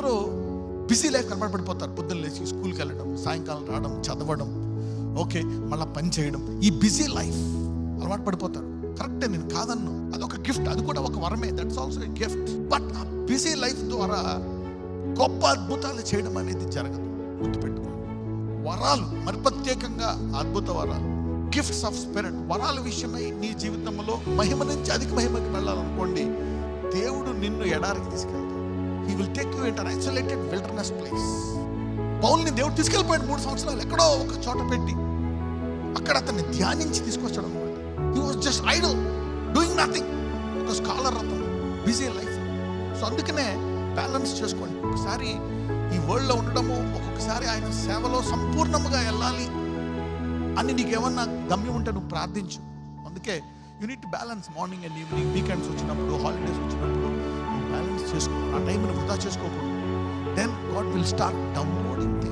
అందరూ busy life కనబడిపోతారు. పొద్దున్న లేచి స్కూల్కి వెళ్ళడం, సాయంకాలం రావడం, చదవడం, ఓకే మళ్ళీ పని చేయడం, ఈ బిజీ లైఫ్ అలవాటు పడిపోతారు. కరెక్టే, నేను కాదన్ను, అదొక గిఫ్ట్, అది కూడా ఒక వరమే, that's also a gift. But ఆ బిజీ లైఫ్ ద్వారా గొప్ప అద్భుతాలు చేయడం అనేది జరగదు. గుర్తుపెట్టుకోండి, వరాలు మరి ప్రత్యేకంగా అద్భుత వరాలు, గిఫ్ట్స్ ఆఫ్ స్పిరిట్, వరాల విషయమై నీ జీవితంలో మహిమ నుంచి అధిక మహిమకి వెళ్ళాలనుకోండి, దేవుడు నిన్ను ఎడారికి తీసుకెళ్తాడు. He will take you into an isolated wilderness place. పౌల్ని దేవుడు తీసుకెళ్ళిపోయాడు 3 సంవత్సరాలు ఎక్కడో ఒక చోట పెట్టి, అక్కడ అతన్ని ధ్యానించి తీసుకొచ్చాడు అనమాట. He was just idle, doing nothing. ఒక స్కాలర్ అతను, బిజీ లైఫ్. సో అందుకనే బ్యాలెన్స్ చేసుకోండి. ఒకసారి ఈ వరల్డ్లో ఉండడము, ఒక్కొక్కసారి ఆయన సేవలో సంపూర్ణముగా వెళ్ళాలి అని నీకేమన్నా గమ్యం ఉంటే నువ్వు ప్రార్థించు. అందుకే you need to balance. Morning and evening, weekends వచ్చినప్పుడు, హాలిడేస్ వచ్చినప్పుడు బ్యాలెన్స్ చేసుకో. ఆ టైంని వృధా చేసుకోకూడదు. Then god will start downloading things.